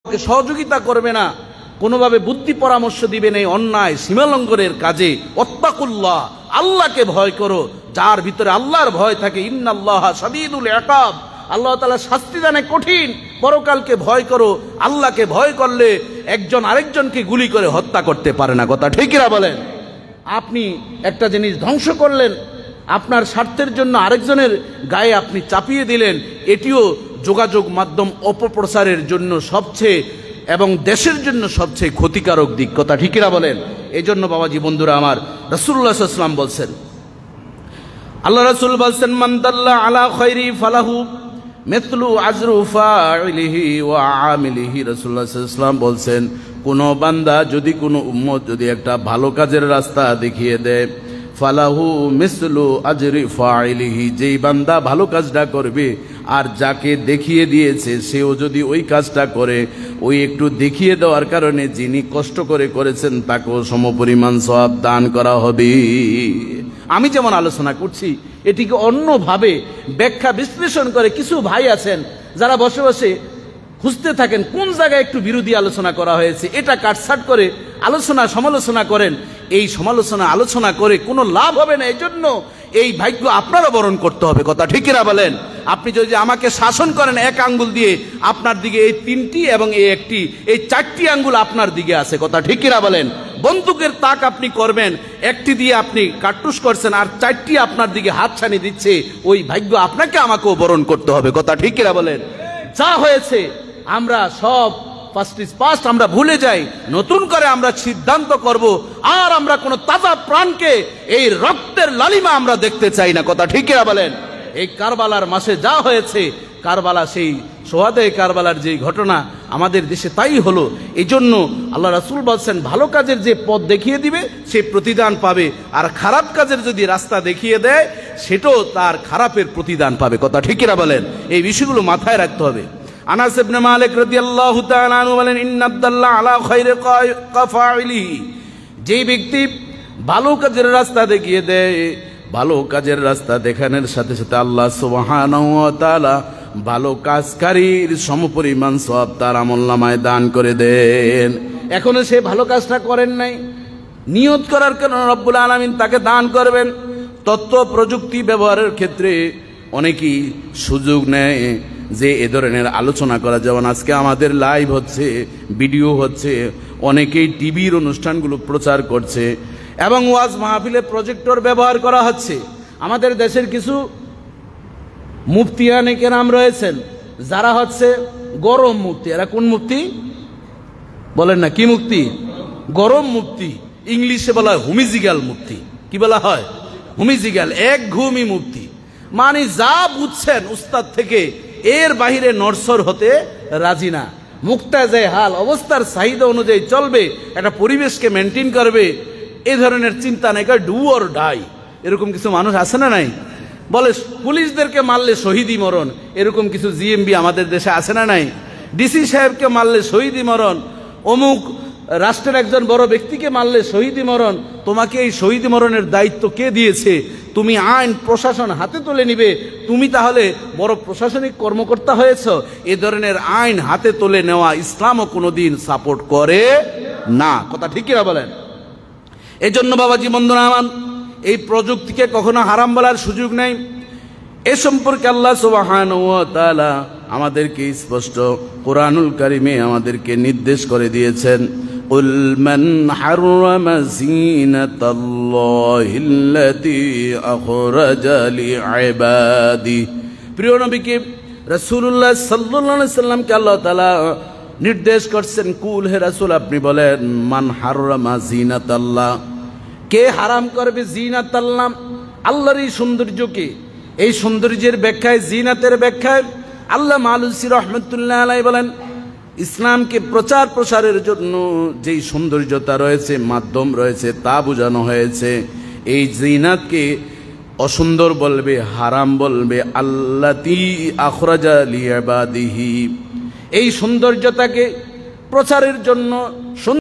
সহযোগিতা করবে না, কোনোভাবে বুদ্ধি পরামর্শ দিবে না অন্যায় সীমালঙ্ঘনের কাজে। ওয়াত্তাকুল্লাহ, আল্লাহকে ভয় করো, যার ভিতরে আল্লাহর ভয় থাকে। ইন্নাল্লাহা শাদীদুল ইকাব, আল্লাহ তাআলা শাস্তি দানে কঠিন। পরকালকে ভয় করো, আল্লাহকে ভয় করলে একজন আরেকজনকে গুলি করে হত্যা করতে পারে না। কথা ঠিক কিনা বলেন? আপনি একটা জিনিস ধ্বংস করলেন, আপনার স্বার্থের জন্য আরেকজনের গায়ে আপনি চাপিয়ে দিলেন, এটিও যোগাযোগ মাধ্যম অপপ্রচারের জন্য সবচেয়ে এবং দেশের জন্য সবচেয়ে ক্ষতিকারক দিক। কথা ঠিক কিনা বলেন? এই জন্য বাবাজি বন্ধুরা আমার, রাসূলুল্লাহ সাল্লাল্লাহু আলাইহি ওয়াসাল্লাম বলছেন, আল্লাহ রাসূল বলছেন, মান দাল্লা আলা খায়রি ফালাহু মিথলু আজরু ফাইলিহি ওয়া আমিলিহি। রাসূলুল্লাহ সাল্লাল্লাহু আলাইহি ওয়াসাল্লাম বলছেন, কোন বান্দা যদি কোনো উম্মত যদি একটা ভালো কাজের রাস্তা দেখিয়ে দেয়, ফালাহু মিসলু আজরি ফাইলিহি, যেই বান্দা ভালো কাজটা করবে আর যাকে দেখিয়ে দিয়েছে সেও যদি ওই কাজটা করে, ওই একটু দেখিয়ে দেওয়ার কারণে যিনি কষ্ট করে করেছেন তাকেও সমপরিমাণ সওয়াব দান করা হবে। আমি যেমন আলোচনা করছি এটিকে অন্যভাবে ব্যাখ্যা বিশ্লেষণ করে কিছু ভাই আছেন যারা বসে বসে খুঁজতে থাকেন কোন জায়গায় একটু বিরোধী আলোচনা করা হয়েছে, এটা কাটছাট করে আলোচনা সমালোচনা করেন। এই সমালোচনা আলোচনা করে কোনো লাভ হবে না, এই জন্য এই ভাগ্য আপনারা বরণ করতে হবে। কথা ঠিক কিনা বলেন? আপনি যদি আমাকে শাসন করেন এক আঙ্গুল দিয়ে, আপনার দিকে এই তিনটি এবং এই একটি, এই চারটি আঙ্গুল আপনার দিকে আছে। কথা ঠিক কিনা বলেন? বন্দুকের তাক আপনি করবেন, একটি দিয়ে আপনি কাট্টুস করছেন আর চারটি আপনার দিকে হাত ছানি দিচ্ছে, ওই ভাগ্য আপনাকে আমাকেও বরণ করতে হবে। কথা ঠিক কিনা বলেন? যা হয়েছে আমরা সব ফার্স্ট ইজ পাস্ট, আমরা ভুলে যাই, নতুন করে আমরা সিদ্ধান্ত করব, আর আমরা কোন তাজা প্রাণকে এই রক্তের লালিমা আমরা দেখতে চাই না। কথা ঠিক কিনা বলেন? এই কারবালার মাসে যা হয়েছে, কারবালা সেই সোহাদে কারবালার যে ঘটনা আমাদের দেশে তাই হলো। এই জন্য আল্লাহ রাসূল বলছেন, ভালো কাজের যে পথ দেখিয়ে দিবে সে প্রতিদান পাবে, আর খারাপ কাজের যদি রাস্তা দেখিয়ে দেয় সেটাও তার খারাপের প্রতিদান পাবে। কথা ঠিক কিনা বলেন? এই বিষয়গুলো মাথায় রাখতে হবে। আনাস ইবনে মালিক রাদিয়াল্লাহু তাআলা আনহু বলেন, ইন্নাদ-দাল্লা আলা খায়রি কাফাইলিহি, যেই ব্যক্তি ভালো কাজের রাস্তা দেখিয়ে দেয়, ভালো কাজের রাস্তা দেখানোর সাথে সাথে আল্লাহ সুবহানাহু ওয়া তাআলা ভালো কাজকারীর সমপরিমাণ সওয়াব তার আমলনামায় দান করে দেন। এখনো সে ভালো কাজটা করেন নাই, নিয়ত করার কারণে রব্বুল আলামিন তাকে দান করবেন। তথ্য প্রযুক্তি ব্যবহারের ক্ষেত্রে অনেকেই সুযোগ নেয় যে এ ধরনের আলোচনা করা, যেমন আজকে আমাদের লাইভ হচ্ছে, ভিডিও হচ্ছে, অনেকেই টিভির অনুষ্ঠানগুলো প্রচার করছে এবং ওয়াজ মাহফিলে প্রজেক্টর ব্যবহার করা হচ্ছে। আমাদের দেশের কিছু মুফতিয়ানে কেরাম রয়েছেন যারা হচ্ছে গরম মুফতি। এরা কোন মুফতি বলেন না? কি মুফতি? গরম মুফতি। ইংলিশে বলা হয় হুমিজিক্যাল মুফতি। কি বলা হয়? হুমিজিক্যাল, এক ঘুমি মুফতি। মানে যা বুঝছেন উস্তাদ থেকে এর বাহিরে নড়সড় হতে রাজি না। মুক্তাজায় হাল, অবস্থার চাহিদা অনুযায়ী চলবে, একটা পরিবেশকে মেনটেন করবে, এ ধরনের চিন্তা নেই। ডু অর ডাই, এরকম কিছু মানুষ আছে না নাই? বলে পুলিশদেরকে মারলে শহীদি মরণ, এরকম কিছু জিএমবি আমাদের দেশে আছে না নাই? ডিসি সাহেবকে মারলে শহীদি মরণ, অমুক রাষ্ট্রের একজন বড় ব্যক্তিকে মারলে শহীদি মরণ। তোমাকে এই শহীদি মরণের দায়িত্ব কে দিয়েছে? তুমি আইন প্রশাসন হাতে তুলে নিবে, তুমি তাহলে বড় প্রশাসনিক কর্মকর্তা হয়েছ। এ ধরনের আইন হাতে তুলে নেওয়া ইসলামও কোনোদিন সাপোর্ট করে না। কথা ঠিক কিনা বলেন? এই জন্য বাবাজি বন্ধুরা আমার, এই প্রযুক্তিকে কখনো হারাম বলার সুযোগ নেই। এ সম্পর্কে আল্লাহ সুবহানাহু ওয়া তাআলা আমাদেরকে স্পষ্ট কুরআনুল কারীমে আমাদেরকে নির্দেশ করে দিয়েছেন, কুল মান হাররামা যিনাতাল্লাহিল্লাতী আখরাজা লিইবাদি। প্রিয় নবীকে রাসূলুল্লাহ সাল্লাল্লাহু আলাইহি সাল্লামকে আল্লাহ তাআলা নির্দেশ করছেন, কুল, হে রাসূল আপনি বলেন, মান হাররামা যিনাতাল্লাহ, কে হারাম করবে জিনাতাল্লাহ, আল্লাহর এই সৌন্দর্যকে। এই সৌন্দর্যের ব্যাখ্যায়, জিনাতের ব্যাখ্যায় আল্লাহ মালুসি রহমতুল্লাহ আলাইহি বলেন, ইসলামকে প্রচার প্রসারের জন্য যেই সৌন্দর্যতা রয়েছে, মাধ্যম রয়েছে, তা বোঝানো হয়েছে। এই জিনাতকে অসুন্দর বলবে, হারাম বলবে আল্লাতী আখরাজা লিইবাদিহি। এই সৌন্দর্যতাকে প্রচারের জন্য